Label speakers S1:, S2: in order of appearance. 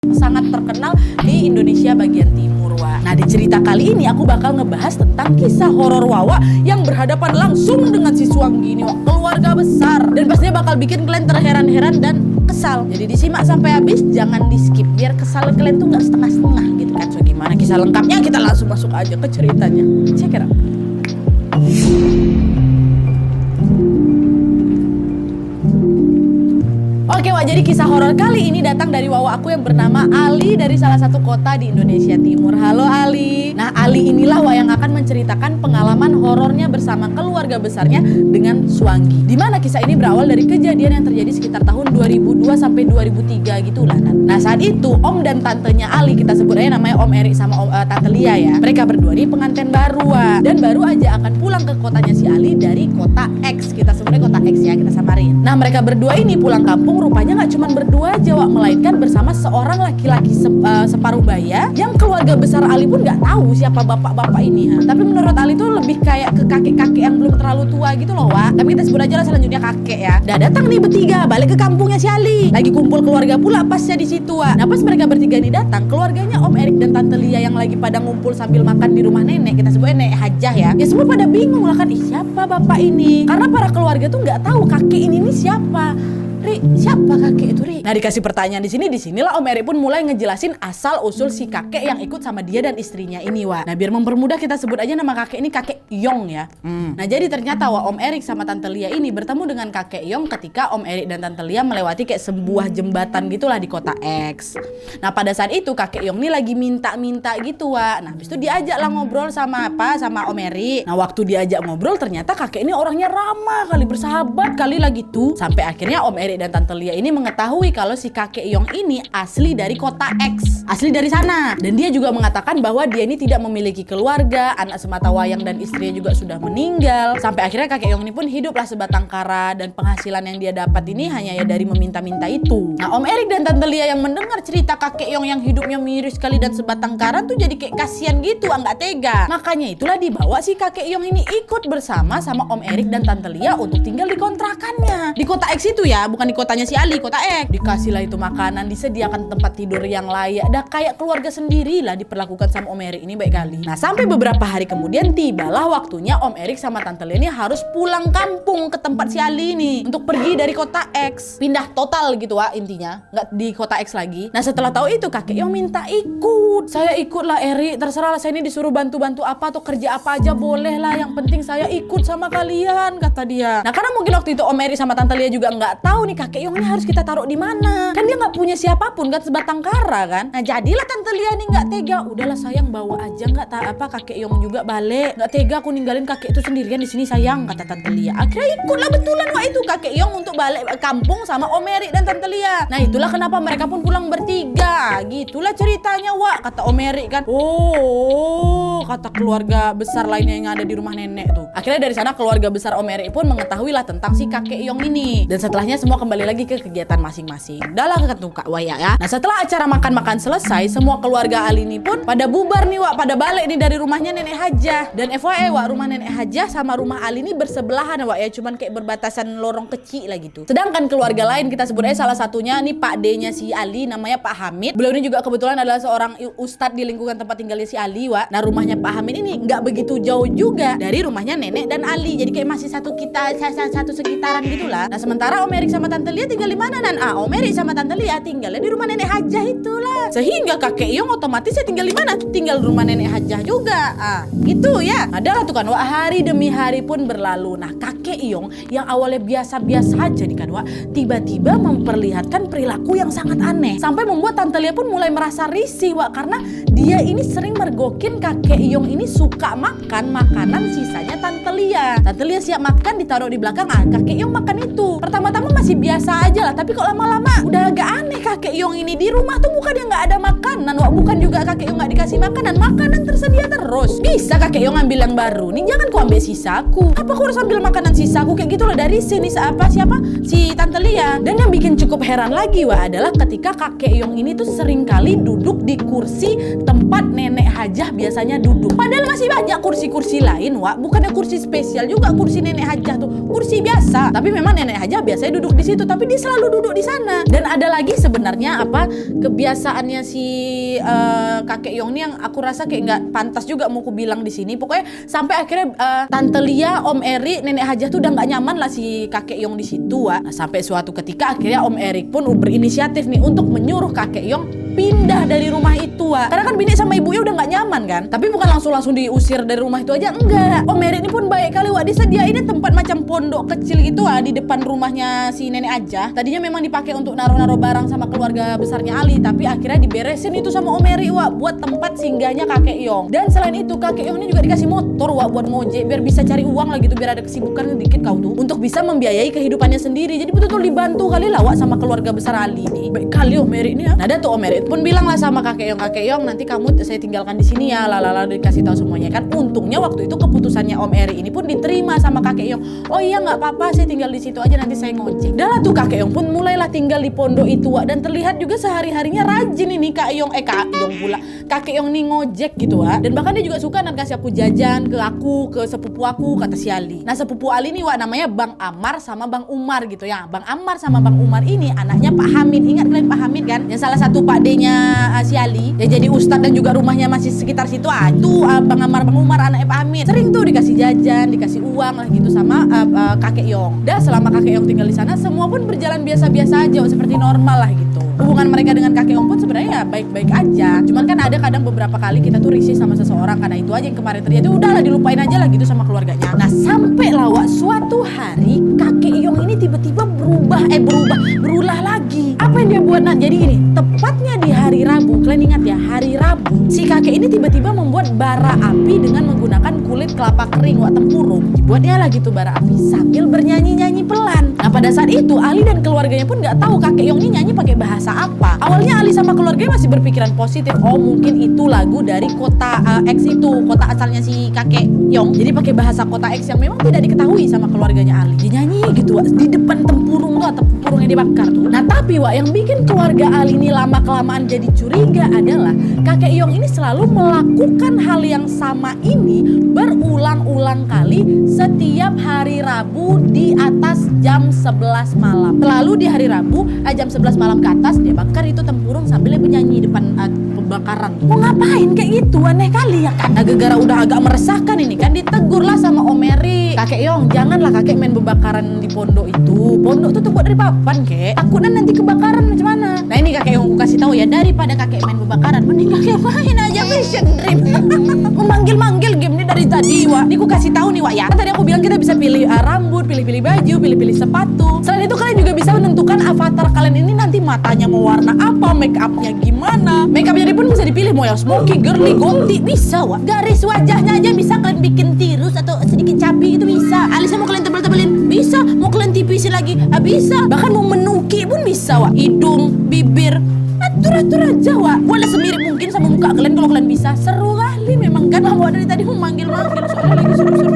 S1: sangat terkenal di Indonesia bagian timur, Wak. Nah, di cerita kali ini aku bakal ngebahas tentang kisah horor Wawa yang berhadapan langsung dengan si Suanggi ini, Wak. Keluarga besar. Dan pastinya bakal bikin kalian terheran-heran dan kesal. Jadi disimak sampai habis, jangan di skip biar kesal kalian tuh nggak setengah-setengah gitu kan. So gimana kisah lengkapnya, kita langsung masuk aja ke ceritanya. Check it out. Oke, Wak, jadi kisah horor kali ini datang dari Wawa aku yang bernama Ali dari salah satu kota di Indonesia Timur. Halo Ali. Nah, Ali inilah Wak yang akan menceritakan pengalaman horornya bersama keluarga besarnya dengan Suanggi. Dimana kisah ini berawal dari kejadian yang terjadi sekitar tahun 2002 sampai 2003 gitulah. Nah, saat itu Om dan tantenya Ali, kita sebut aja namanya Om Erik sama Tante Lia ya. Mereka berdua ini pengantin baru, Wak. Dan baru aja akan pulang ke kotanya si Ali dari kota X. Kita sebutnya kota X ya, kita samarin. Nah, mereka berdua ini pulang kampung rupanya nggak cuma berdua aja, Wak, melainkan bersama seorang laki-laki separuh baya yang keluarga besar Ali pun nggak tahu siapa bapak-bapak ini. Tapi menurut Ali tuh lebih kayak ke kakek-kakek yang belum terlalu tua gitu loh, Wak. Tapi kita sebut aja lah selanjutnya kakek ya. Udah datang nih bertiga balik ke kampungnya si Ali. Lagi kumpul keluarga pula pasnya di situ, Wak. Nah, pas mereka bertiga nih datang, keluarganya Om Erik dan Tante Lia yang lagi pada ngumpul sambil makan di rumah nenek, kita sebutnya Nenek Hajah ya. Ya semua pada bingung lah kan, siapa bapak ini? Karena para keluarga tuh nggak tahu kakek ini nih siapa. Ri, siapa kakek itu, Ri? Nah, dikasih pertanyaan disinilah Om Erik pun mulai ngejelasin asal usul si kakek yang ikut sama dia dan istrinya ini, Wak. Nah, biar mempermudah kita sebut aja nama kakek ini kakek Yong ya. Nah, jadi ternyata Wak, Om Erik sama Tante Lia ini bertemu dengan kakek Yong ketika Om Erik dan Tante Lia melewati kayak sebuah jembatan gitulah di kota X. Nah, pada saat itu kakek Yong ini lagi minta-minta gitu, Wak. Nah, habis itu diajak lah ngobrol sama Om Erik. Nah, waktu diajak ngobrol ternyata kakek ini orangnya ramah kali, bersahabat kali lah gitu. Sampai akhirnya Om Erik dan Tante Lia ini mengetahui kalau si kakek Yong ini asli dari kota X, asli dari sana. Dan dia juga mengatakan bahwa dia ini tidak memiliki keluarga, anak sematawayang dan istrinya juga sudah meninggal. Sampai akhirnya kakek Yong ini pun hiduplah sebatang kara dan penghasilan yang dia dapat ini hanya ya dari meminta-minta itu. Nah, Om Erik dan Tante Lia yang mendengar cerita kakek Yong yang hidupnya miris sekali dan sebatang kara tuh jadi kayak kasihan gitu, nggak tega. Makanya itulah dibawa si kakek Yong ini ikut bersama sama Om Erik dan Tante Lia untuk tinggal di kontrakannya. Di kota X itu ya, bukan di kotanya si Ali, kota X. Dikasihlah itu makanan, disediakan tempat tidur yang layak. Dah kayak keluarga sendiri lah diperlakukan sama Om Erik ini baik kali. Nah, sampai beberapa hari kemudian tibalah waktunya Om Erik sama Tante Lia ini harus pulang kampung ke tempat si Ali ini untuk pergi dari kota X. Pindah total gitu, Wak, intinya. Nggak di kota X lagi. Nah, setelah tahu itu kakek Yong minta ikut. Saya ikut lah Erik, terserah lah, saya ini disuruh bantu-bantu apa atau kerja apa aja boleh lah. Yang penting saya ikut sama kalian, kata dia. Nah, karena mungkin waktu itu Om Erik sama Tante Lia juga nggak tahu nih kakek Yong ini harus kita taruh di mana. Kan dia nggak punya siapapun kan, sebatang kara kan. Nah, jadilah Tante Lia nih nggak tega. Udahlah sayang, bawa aja nggak kakek Yong juga balik. Nggak tega aku ninggalin kakek itu sendirian di sini sayang, kata Tante Lia. Akhirnya ikutlah betulan Wak itu kakek Yong untuk balik kampung sama Om Erik dan Tante Lia. Nah, itulah kenapa mereka pun pulang bertiga. Gitulah ceritanya, Wak, kata Om Erik kan. Oh, kata keluarga besar lainnya yang ada di rumah nenek tuh. Akhirnya dari sana keluarga besar Om Erik pun mengetahui lah tentang si kakek Yong ini. Dan setelahnya semua kembali lagi ke kegiatan masing-masing. Udahlah ketemu Kak Waya ya. Nah, setelah acara makan-makan selesai, semua keluarga Ali ini pun pada bubar nih, Wak, pada balik nih dari rumahnya Nenek Hajah. Dan FYI, Wak, rumah Nenek Hajah sama rumah Ali ini bersebelahan, Wak ya, cuman kayak berbatasan lorong kecil lah gitu. Sedangkan keluarga lain kita sebut aja salah satunya nih Pak D-nya si Ali, namanya Pak Hamid. Beliau ini juga kebetulan adalah seorang ustadz di lingkungan tempat tinggalnya si Ali, Wak. Nah, rumahnya Pak Hamid ini nggak begitu jauh juga dari rumahnya Nenek dan Ali. Jadi kayak masih satu sekitaran gitulah. Nah, sementara Om Erik sama Tante Lia tinggal di mana, Nan? Om Erik sama Tante Lia tinggalnya di rumah Nenek Hajah itulah. Sehingga kakek Yong otomatis ya tinggal di mana? Tinggal di rumah Nenek Hajah juga. Gitu ya. Adalah tuh kan, Wak, hari demi hari pun berlalu. Nah, kakek Yong yang awalnya biasa-biasa aja nih kan, Wak, tiba-tiba memperlihatkan perilaku yang sangat aneh. Sampai membuat Tante Lia pun mulai merasa risih, Wak, karena dia ini sering mergokin kakek Yong ini suka makan makanan sisanya Tante Lia. Tante Lia siap makan ditaruh di belakang, kakek Yong makan itu. Pertama-tama masih biasa aja lah, tapi kok lama-lama udah agak aneh kakek Yong ini. Di rumah tuh bukan yang nggak ada makanan, Wak, bukan juga kakek Yong nggak dikasih makanan tersedia terus. Bisa kakek Yong ambil yang baru nih, jangan kau ambil sisaku. Apa aku harus ambil makanan sisaku kayak gitu loh dari sini siapa si Tante Lia. Dan yang bikin cukup heran lagi Wak adalah ketika kakek Yong ini tuh seringkali duduk di kursi tempat nenek Hajah biasanya duduk. Padahal masih banyak kursi-kursi lain Wak, bukannya kursi spesial juga kursi nenek Hajah tuh, kursi biasa. Tapi memang nenek Hajah biasanya duduk di situ, tapi dia selalu duduk di sana. Dan ada lagi sebenarnya kebiasaannya si kakek Yong ini yang aku rasa kayak nggak pantas juga mau ku bilang di sini. Pokoknya sampai akhirnya Tante Lia, Om Eri, nenek Hajah tuh udah nggak nyaman lah si kakek Yong di situ Wak. Nah, sampai suatu ketika akhirnya Om Erik pun berinisiatif nih untuk menyuruh kakek Yong pindah dari rumah itu Wak. Karena kan bini sama ibunya udah nggak nyaman kan. Tapi bukan langsung diusir dari rumah itu aja, enggak. Om Erik ini pun baik kali Wak, disediainnya tempat macam pondok kecil gitu Wak di depan rumahnya si nenek Hajah. Tadinya memang dipakai untuk naruh-naruh barang sama keluarga besarnya Ali, tapi akhirnya diberesin itu sama Om Erik Wak buat tempat singgahnya kakek Yong. Dan selain itu kakek Yong ini juga dikasih motor Wak buat ngojek biar bisa cari uang lah gitu, biar ada kesibukan sedikit kau tuh untuk bisa membiayai kehidupannya sendiri. Jadi betul-betul dibantu kali lah Wak sama keluarga besar Ali nih. Baik kali Om Erik ini ya. Nah, ada tuh Om Erik pun bilang lah sama kakek Yong, nanti kamu saya tinggalkan di sini ya, lalala, dikasih tahu semuanya kan. Untungnya waktu itu keputusannya Om Erik ini pun diterima sama kakek Yong. Oh iya nggak apa-apa, saya tinggal di situ aja, nanti saya ngojek. Dan lah tuh kakek Yong pun mulailah tinggal di pondok itu Wak, dan terlihat juga sehari-harinya rajin ini Kak Yong pula. Kakek Yong nih ngojek gitu Wak. Dan bahkan dia juga suka nanti kasih aku jajan ke sepupu aku, kata si Ali. Nah, sepupu Ali nih Wak namanya Bang Amar sama Bang Umar gitu ya. Bang Amar sama Bang Umar ini anaknya Pak Hamid. Ingat kalian Pak Hamid kan? Yang salah satu Pak D-nya si Ali, yang jadi ustadz dan juga rumahnya masih sekitar situ. Itu Bang Amar, Bang Umar anaknya Pak Hamid. Sering tuh dikasih jajan, dikasih uang lah gitu sama kakek Yong. Dan selama kakek Yong tinggal di sana, semua pun berjalan biasa-biasa aja, seperti normal lah gitu. Hubungan mereka dengan kakek Yong pun sebenarnya ya baik-baik aja. Cuman kan ada kadang beberapa kali kita tuh risih sama seseorang karena itu aja yang kemarin terjadi. Udahlah dilupain aja lah gitu sama keluarganya. Nah, sampai lah Wak suatu hari kakek Yong ini tiba-tiba berulah lagi. Apa yang dia buat? Nah, jadi gini, tepatnya di hari Rabu, kalian ingat ya, hari Rabu, si kakek ini tiba-tiba membuat bara api dengan menggunakan kulit kelapa kering Wak, tempurung. Dibuatnya lagi tuh bara api sambil bernyanyi-nyanyi pelan. Nah, pada saat itu Ali dan keluarganya pun nggak tahu kakek Yong ini nyanyi pakai bahasa apa. Awalnya Ali sama keluarganya masih berpikiran positif. Oh, mungkin itu lagu dari kota X itu, kota asalnya si kakek Yong. Jadi pakai bahasa kota X yang memang tidak diketahui sama keluarganya Ali. Dia nyanyi gitu Wak, di depan tempurung tuh, tempurungnya dibakar tuh. Nah, tapi Wak yang bikin keluarga Ali ini lama-kelamaan jadi curiga adalah kakek Yong ini selalu melakukan hal yang sama ini berulang-ulang kali setiap hari Rabu di atas jam 11 malam. Selalu di hari Rabu jam 11 malam ke atas dia bakar itu tempurung sambil dia bernyanyi depan pembakaran. Mau ngapain kayak gitu? Aneh kali ya kan. Nah, gara-gara udah agak meresahkan ini kan ditegurlah sama Om Eri. Kakek Yong, janganlah kakek main bebakaran di pondok itu. Pondok tuh buat dari papan kek. Takutnya nanti kebakaran macam mana. Nah, ini kakek Yong aku kasih tahu ya, daripada kakek main bebakaran, mending kakek main aja Vision Dream. Memanggil-manggil game ini dari tadi Wak. Ini aku kasih tahu nih Wak ya. Tadi aku bilang kita bisa pilih rambut, pilih-pilih baju, pilih-pilih sepatu. Selain itu kalian juga bisa menentukan avatar kalian ini nanti matanya mau warna apa, make upnya gimana. Make upnya pun bisa dipilih mau yang smoky, girly, gonti, bisa Wak. Garis wajahnya aja bisa kalian bikin tirus atau sedikit cabi itu bisa. Alisnya mau kalian tebel-tebelin bisa, mau kalian tipisin lagi bisa. Bahkan mau menuki pun bisa Wak. Hidung, bibir, atur-atur aja Wak. Boleh semirip mungkin sama muka kalian kalau kalian bisa. Seru kali memang kan Wak, dari tadi mau manggil-manggil soalnya lagi seru-seru.